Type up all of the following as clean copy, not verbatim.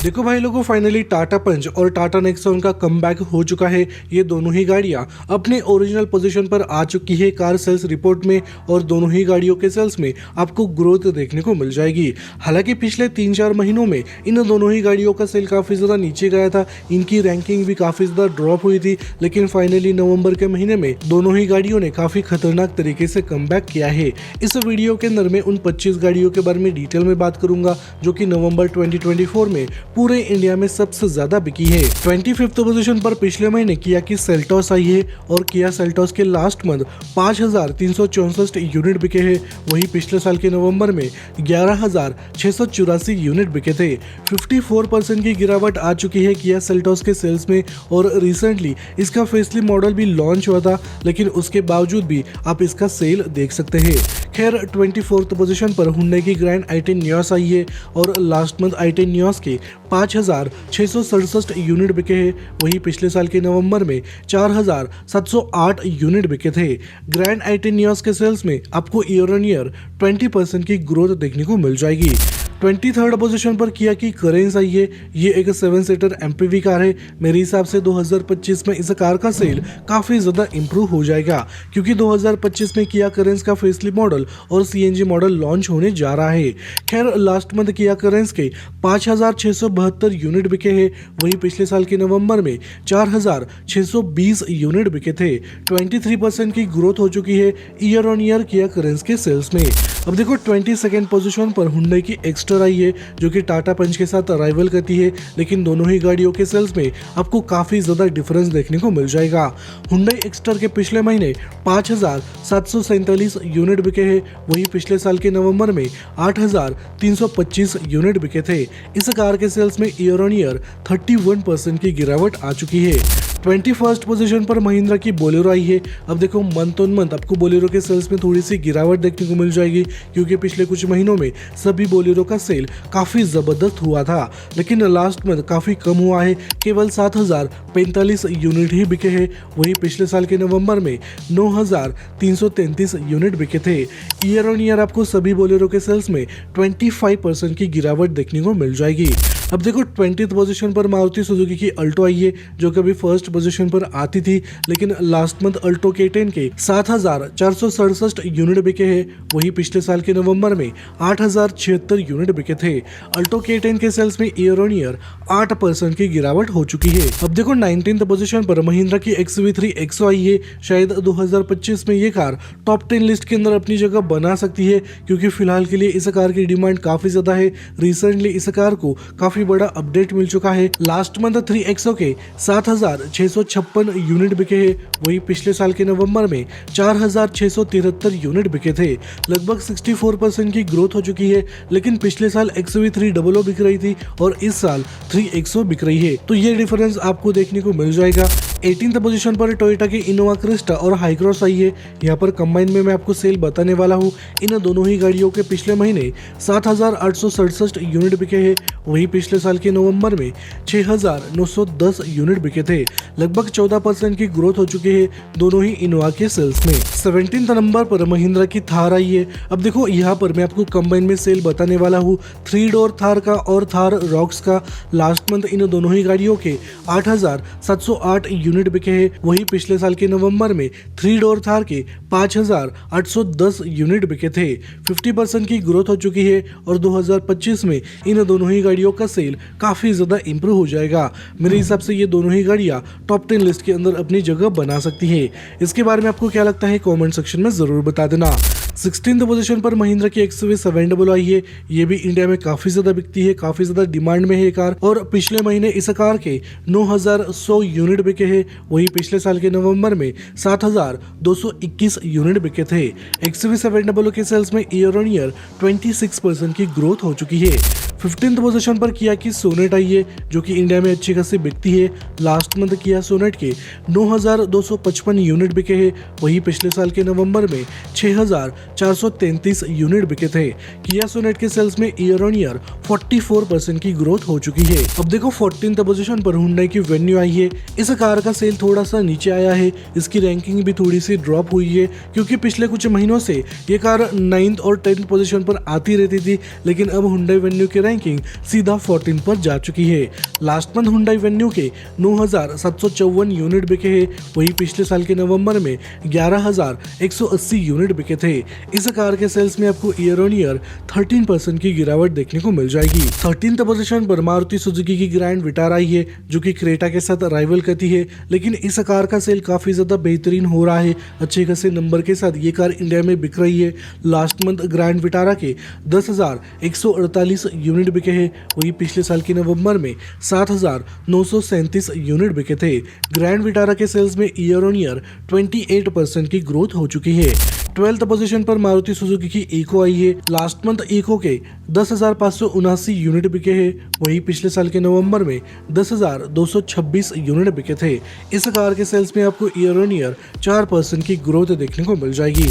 देखो भाई लोगों, फाइनली टाटा पंच और टाटा नेक्सॉन का कमबैक हो चुका है। ये दोनों ही गाड़ियां अपने ओरिजिनल पोजीशन पर आ चुकी है कार सेल्स रिपोर्ट में, और दोनों ही गाड़ियों के सेल्स में आपको ग्रोथ देखने को मिल जाएगी। हालांकि पिछले 3-4 महीनों में इन दोनों ही गाड़ियों का सेल काफी ज्यादा नीचे गया था, इनकी रैंकिंग भी काफी ज्यादा ड्रॉप हुई थी, लेकिन फाइनली नवंबर के महीने में दोनों ही गाड़ियों ने काफी खतरनाक तरीके से कमबैक किया है। इस वीडियो के अंदर मैं उन 25 गाड़ियों के बारे में डिटेल में बात करूंगा जो कि नवंबर 2024 में पूरे इंडिया में सबसे ज्यादा बिकी है। 25th पोजीशन पर पिछले महीने किया की सेल्टॉस आई है, और किया सेल्टॉस के लास्ट मंथ 5,364 यूनिट बिके हैं। वहीं पिछले साल के नवंबर में 11,684 यूनिट बिके थे। 54% की गिरावट आ चुकी है किया सेल्टॉस के सेल्स में, और रिसेंटली इसका फेसलिफ्ट मॉडल भी लॉन्च हुआ था, लेकिन उसके बावजूद भी आप इसका सेल देख सकते हैं। खैर 24th पोजीशन पर हुंडई की ग्रैंड i10 न्यूस आई है, और लास्ट मंथ i10 न्यूस के 5,667 यूनिट बिके हैं। वहीं पिछले साल के नवंबर में 4,708 यूनिट बिके थे। ग्रैंड i10 न्यूस के सेल्स में आपको ईयर ऑन ईयर 20% की ग्रोथ देखने को मिल जाएगी। 23rd पोजीशन पर किया की करेंस आई है। ये एक 7 सीटर एमपीवी कार है। मेरे हिसाब से 2025 में इस कार का सेल काफी ज्यादा इंप्रूव हो जाएगा, क्योंकि 2025 में किया करेंस का फेसलिफ्ट मॉडल और सीएनजी मॉडल लॉन्च होने जा रहा है। खैर लास्ट मंथ किया करेंस के 5,672 यूनिट बिके हैं। वहीं पिछले साल के नवंबर में 4,620 यूनिट बिके थे। 23% की ग्रोथ हो चुकी है ईयर ऑन ईयर किया करेंस के सेल्स में। अब देखो 22nd पोजीशन पर हुंडई की एक्स्टर आई है, जो कि टाटा पंच के साथ राइवल करती है, लेकिन दोनों ही गाड़ियों के सेल्स में आपको काफी ज्यादा डिफरेंस देखने को मिल जाएगा। हुंडई एक्स्टर के पिछले महीने 5,747 यूनिट बिके हैं। वहीं पिछले साल के नवंबर में 8,325 यूनिट बिके थे। इस कार के सेल्स में ईयर ऑन ईयर 31% की गिरावट आ चुकी है। 21st पोजीशन पर महिंद्रा की बोलेरो आई है। अब देखो मंथ ऑन मंथ आपको बोलेरो के सेल्स में थोड़ी सी गिरावट देखने को मिल जाएगी, क्योंकि पिछले कुछ महीनों में सभी बोलेरो का सेल काफी जबरदस्त हुआ था, लेकिन लास्ट मंथ काफी कम हुआ है। केवल 7,045 यूनिट ही बिके हैं। वहीं पिछले साल के नवंबर में 9,333 यूनिट बिके थे। ईयर ऑन ईयर आपको सभी बोलेरो के सेल्स में 25% की गिरावट देखने को मिल जाएगी। अब देखो 20th पोजीशन पर मारुति सुजुकी की अल्टो आई है, जो कभी फर्स्ट पोजीशन पर आती थी, लेकिन लास्ट मंथ अल्टो K10 के 7,467 यूनिट बिके हैं। वहीं पिछले साल के नवंबर में 8,076 यूनिट बिके थे। अल्टो K10 के सेल्स में ईयर ऑन ईयर 8% की गिरावट हो चुकी है। अब देखो 19th पोजीशन पर महिंद्रा की XV3 एक्सो आई है। शायद 2025 में ये कार टॉप 10 लिस्ट के अंदर अपनी जगह बना सकती है, क्योंकि फिलहाल के लिए इस कार की डिमांड काफी ज्यादा है। रिसेंटली इस कार को काफी बड़ा अपडेट मिल चुका है। लास्ट मंथ 3 एक्सो के 7,656 यूनिट बिके हैं। वहीं पिछले साल के नवंबर में 4,673 यूनिट बिके थे। लगभग 64% की ग्रोथ हो चुकी है, लेकिन पिछले साल XV3 00 बिक रही थी और इस साल 3 एक्सो बिक रही है, तो ये डिफरेंस आपको देखने को मिल जाएगा। 18th पोजीशन पर टोयोटा की इनोवा क्रिस्टा और हाईक्रॉस आई है। यहाँ पर कंबाइन में मैं आपको सेल बताने वाला हूँ। इन दोनों ही गाड़ियों के पिछले महीने 7,867 यूनिट बिके हैं। वहीं पिछले साल के नवंबर में 6,910 यूनिट बिके थे। लगभग 14% की ग्रोथ हो चुकी है दोनों ही इनोवा के सेल्स में। 17th नंबर पर महिंद्रा की थार आई है। अब देखो यहाँ पर मैं आपको कंबाइन में सेल बताने वाला हूँ 3 डोर थार का और थार रॉक्स का। लास्ट मंथ इन दोनों ही गाड़ियों के 8,708 यूनिट बिके हैं। वहीं पिछले साल के नवंबर में 3 डोर थार के 5,810 यूनिट बिके थे। 50% की ग्रोथ हो चुकी है, और 2025 में इन दोनों ही गाड़ियों का सेल काफी ज्यादा इंप्रूव हो जाएगा। मेरे हिसाब से ये दोनों ही गाड़ियां टॉप 10 लिस्ट के अंदर अपनी जगह बना सकती है। इसके बारे में आपको क्या लगता है कमेंट सेक्शन में जरूर बता देना। 16th पोजीशन पर महिंद्रा की XV700 आई है। ये भी इंडिया में काफी ज्यादा बिकती है, काफी ज्यादा डिमांड में है ये कार, और पिछले महीने इस कार के 9,100 यूनिट बिके हैं। वहीं पिछले साल के नवंबर में 7,221 यूनिट बिके थे। XV700 के सेल्स में ईयर ऑन ईयर 26% की ग्रोथ हो चुकी है। 15th पोजीशन पर किया की सोनेट आई है, जो कि इंडिया में अच्छी खासी बिकती है। लास्ट मंथ किया सोनेट के 9,255 यूनिट बिके हैं। वहीं पिछले साल के नवंबर में 6,433 यूनिट बिके थे। किया सोनेट के सेल्स में ईयर ऑन ईयर 44% की ग्रोथ हो चुकी है। अब देखो 14th पोजीशन पर हुंडई की वेन्यू आई है। इस कार का सेल थोड़ा सा नीचे आया है। इसकी रैंकिंग भी थोड़ी सी ड्रॉप हुई है, क्योंकि पिछले कुछ महीनों से ये कार 9th और 10th पोजीशन पर आती रहती थी, लेकिन अब हुंडई वेन्यू की रैंकिंग सीधा 14 पर जा चुकी है। लास्ट मंथ हुंडई वेन्यू के 9,754 यूनिट बिके हैं, वही पिछले साल के नवंबर में 11,180 यूनिट बिके थे। इस कार के सेल्स में आपको ईयर ऑन ईयर 13% की गिरावट देखने को मिल जाएगी। 13th पोजीशन पर मारुति सुजुकी की ग्रैंड विटारा आई है, जो कि क्रेटा के साथ राइवल करती है, लेकिन इस कार का सेल काफी ज्यादा बेहतरीन हो रहा है। अच्छे खासे नंबर के साथ ये कार इंडिया में बिक रही है। लास्ट मंथ ग्रैंड विटारा के 10,148 यूनिट बिके हैं, वही पिछले साल के नवंबर में 7,937 यूनिट बिके थे। ग्रैंड विटारा के सेल्स में ईयर ऑन ईयर 28% की ग्रोथ हो चुकी है। 12th पोजीशन पर मारुति सुजुकी की इको आई है। लास्ट मंथ इको के 10,579 यूनिट बिके हैं, वही पिछले साल के नवंबर में 10,226 यूनिट बिके थे। इस कार के सेल्स में आपको ईयर ऑन ईयर 4% की ग्रोथ देखने को मिल जाएगी।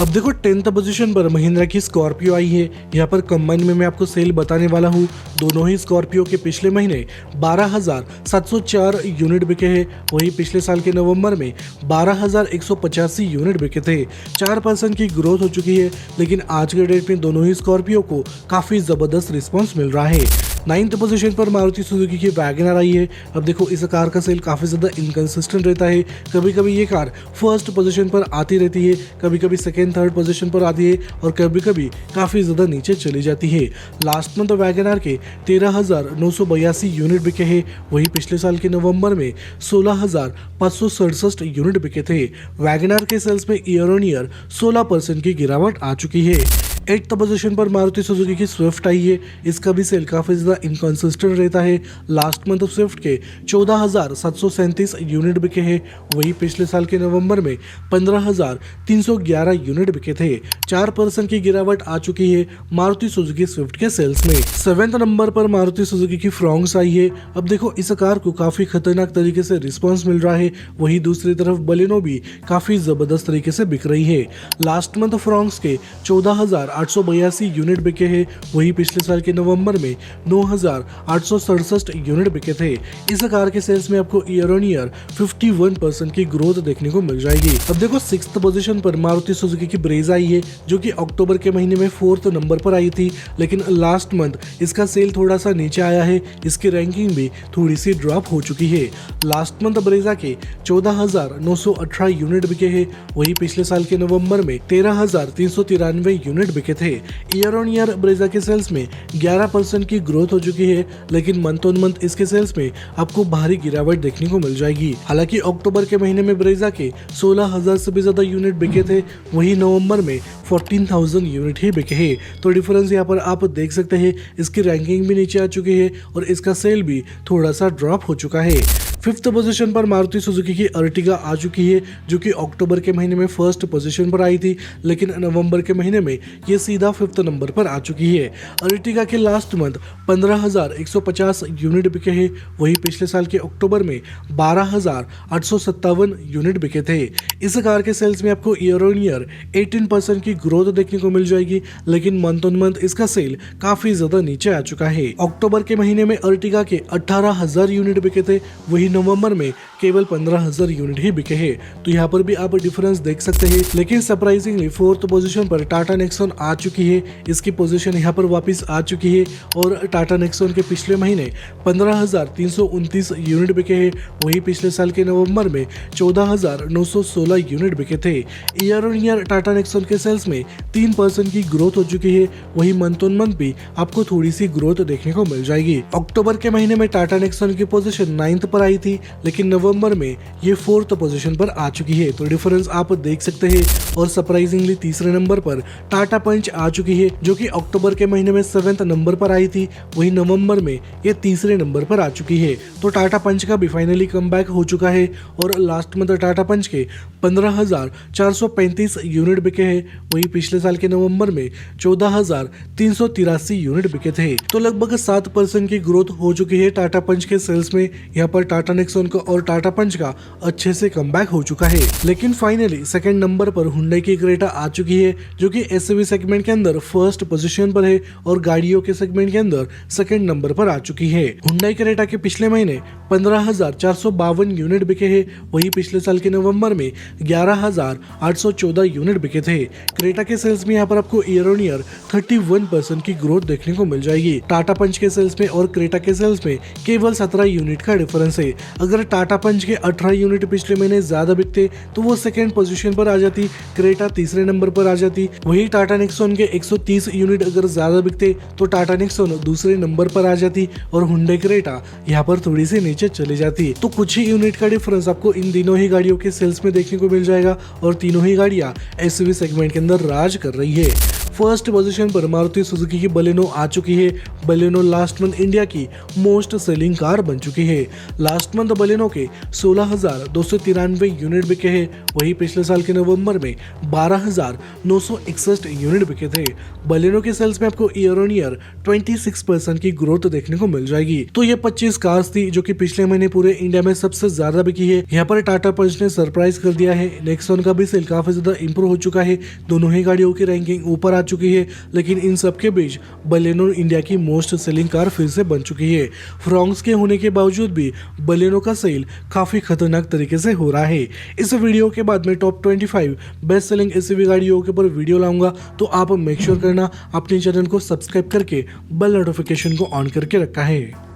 अब देखो 10th पोजीशन पर महिंद्रा की स्कॉर्पियो आई है। यहाँ पर कंबाइन में मैं आपको सेल बताने वाला हूँ। दोनों ही स्कॉर्पियो के पिछले महीने 12,704 यूनिट बिके हैं, वही पिछले साल के नवंबर में 12,185 यूनिट बिके थे। 4% की ग्रोथ हो चुकी है, लेकिन आज के डेट में दोनों ही स्कॉर्पियो को काफी जबरदस्त रिस्पॉन्स मिल रहा है। 9th पोजीशन पर मारुति सुजुकी की वैगनर आई है। अब देखो इस कार का सेल काफी ज्यादा इनकंसिस्टेंट रहता है। कभी कभी ये कार फर्स्ट पोजीशन पर आती रहती है, कभी कभी सेकेंड थर्ड पोजीशन पर आती है और कभी कभी काफी ज्यादा नीचे चली जाती है। लास्ट मंथ वैगनर के 13,982 यूनिट बिके हैं, वही पिछले साल के नवंबर में 16,567 यूनिट बिके थे। वैगनर के सेल्स में ईयर ऑन ईयर 16% की गिरावट आ चुकी है। 8th पोजीशन पर मारुति सुजुकी की स्विफ्ट आई है। इसका भी सेल काफी ज्यादा इनकंसिस्टेंट रहता है। लास्ट मंथ स्विफ्ट के 14,737 यूनिट बिके हैं, वही पिछले साल के नवंबर में 15,311 यूनिट बिके थे। 4% की गिरावट आ चुकी है मारुति सुजुकी स्विफ्ट के सेल्स में। 7th नंबर पर मारुति सुजुकी की फ्रॉन्क्स आई है। अब देखो इस कार को काफी खतरनाक तरीके से रिस्पॉन्स मिल रहा है, वही दूसरी तरफ बलेनो भी काफी जबरदस्त तरीके से बिक रही है। लास्ट मंथ फ्रॉन्क्स के 14,882 यूनिट बिके हैं, वही पिछले साल के नवंबर में 9,867 यूनिट बिके थे। इस कार के सेल्स में आपको ईयर ऑन ईयर 51% की ग्रोथ देखने को मिल जाएगी। अब देखो 6th पोजीशन पर मारुति सुजुकी की ब्रेजा आई है, जो कि अक्टूबर के महीने में 4th नंबर पर आई थी, लेकिन लास्ट मंथ इसका सेल थोड़ा सा नीचे आया है। इसकी रैंकिंग भी थोड़ी सी ड्रॉप हो चुकी है। लास्ट मंथ ब्रेजा के 14,918 यूनिट बिके हैं, वही पिछले साल के नवंबर में 13,393 यूनिट बिके थे। ईयर ऑन ईयर ब्रेजा के सेल्स में 11% की ग्रोथ हो चुकी है, लेकिन मंथ ऑन मंथ इसके सेल्स में आपको भारी गिरावट देखने को मिल जाएगी। हालांकि अक्टूबर के महीने में ब्रेजा के 16,000 से भी ज्यादा यूनिट बिके थे, वही नवंबर में 14,000 यूनिट ही बिके हैं। तो डिफरेंस यहाँ पर आप देख सकते हैं। इसकी रैंकिंग भी नीचे आ चुकी है और इसका सेल भी थोड़ा सा ड्रॉप हो चुका है। 5th पोजीशन पर मारुति सुजुकी की अर्टिगा आ चुकी है, जो कि अक्टूबर के महीने में 1st पोजीशन पर आई थी, लेकिन नवंबर के महीने में ये सीधा 5th नंबर पर आ चुकी है। अर्टिगा के लास्ट मंथ 15,150 यूनिट बिके हैं, वही पिछले साल के अक्टूबर में 12,857 यूनिट बिके थे। इस कार के सेल्स में आपको ईयर ऑन ईयर 18% की ग्रोथ देखने को मिल जाएगी, लेकिन मंथ ऑन मंथ इसका सेल काफी ज्यादा नीचे आ चुका है। अक्टूबर के महीने में अर्टिगा के 18,000 यूनिट बिके थे, वही नवंबर में केवल 15,000 यूनिट ही बिके हैं। तो यहाँ पर भी आप डिफरेंस देख सकते हैं। लेकिन सरप्राइजिंगली 4th पोजीशन पर टाटा नेक्सॉन आ चुकी है। इसकी पोजीशन यहाँ पर वापस आ चुकी है और टाटा नेक्सॉन के पिछले महीने 15,329 यूनिट बिके हैं, वही पिछले साल के नवंबर में 14,916 यूनिट बिके थे। Year on year Tata Nexon के सेल्स में 3% की ग्रोथ हो चुकी है, वही मंथ ऑन मंथ भी आपको थोड़ी सी ग्रोथ देखने को मिल जाएगी। अक्टूबर के महीने में टाटा नेक्सॉन की पोजीशन 9th पर आई थी, लेकिन नवंबर में ये 4th पोजीशन पर आ चुकी है। तो डिफरेंस आप देख सकते हैं। और सरप्राइजिंगली तीसरे नंबर पर टाटा पंच आ चुकी है, जो कि अक्टूबर के महीने में 7th नंबर पर आई थी, वही नवंबर में ये तीसरे नंबर पर आ चुकी है। तो टाटा पंच का भी फाइनली कमबैक हो चुका है और लास्ट मंथ टाटा पंच के 15,435 यूनिट बिके हैं, वही पिछले साल के नवंबर में 14,383 यूनिट बिके थे। तो लगभग 7% की ग्रोथ हो चुकी है टाटा पंच के सेल्स में। यहाँ पर टाटा नेक्सॉन का और टाटा टाटा पंच का अच्छे से कमबैक हो चुका है। लेकिन फाइनली सेकंड नंबर पर हुंडई की क्रेटा आ चुकी है, जो कि एसयूवी सेगमेंट के अंदर फर्स्ट पोजीशन पर है और गाड़ियों के सेगमेंट के अंदर सेकंड नंबर पर आ चुकी है। हुंडई क्रेटा के पिछले महीने 15,452 यूनिट बिके हैं, वही पिछले साल के नवंबर में 11,814 यूनिट बिके थे। क्रेटा के सेल्स में यहाँ पर आपको ईयर ऑन ईयर 31% की ग्रोथ देखने को मिल जाएगी। टाटा पंच के सेल्स में और क्रेटा के सेल्स में केवल 17 यूनिट का डिफरेंस है। अगर टाटा पंच के 18 यूनिट पिछले महीने ज्यादा बिकते तो वो सेकंड पोजीशन पर आ जाती, क्रेटा तीसरे नंबर पर आ जाती। वही टाटा नेक्सॉन के 130 यूनिट अगर ज्यादा बिकते तो टाटा नेक्सॉन दूसरे नंबर पर आ जाती और हुंडई क्रेटा यहाँ पर थोड़ी सी नीचे चली जाती। तो कुछ ही यूनिट का डिफरेंस आपको इन तीनों ही गाड़ियों के सेल्स में देखने को मिल जाएगा और तीनों ही गाड़ियां एसयूवी सेगमेंट के अंदर राज कर रही है। फर्स्ट पोजीशन पर मारुति सुजुकी की बलेनो आ चुकी है। बलेनो लास्ट मंथ इंडिया की मोस्ट सेलिंग कार बन चुकी है। लास्ट मंथ बलेनो के 16,293 यूनिट बिके हैं, वही पिछले साल के नवंबर में 12,961 यूनिट बिके थे। बलेनो के सेल्स में आपको ईयर ऑन ईयर 26% की ग्रोथ देखने को मिल जाएगी। तो ये 25 कार्स थी जो कि पिछले महीने पूरे इंडिया में सबसे ज्यादा बिकी है। यहाँ पर टाटा पंच ने सरप्राइज कर दिया है। नेक्सॉन का भी सेल काफी ज्यादा इंप्रूव हो चुका है। दोनों ही गाड़ियों की रैंकिंग ऊपर चुकी है, लेकिन इन सब के बीच बलेनो इंडिया की मोस्ट सेलिंग कार फिर से बन चुकी है। फ्रॉन्क्स के होने के बावजूद भी बलेनो का सेल काफी खतरनाक तरीके से हो रहा है। इस वीडियो के बाद में टॉप 25 बेस्ट सेलिंग एसयूवी गाड़ियों के ऊपर वीडियो लाऊंगा, तो आप मेक श्योर करना अपने चैनल को सब्सक्राइब करके बेल नोटिफिकेशन को ऑन करके रखा है।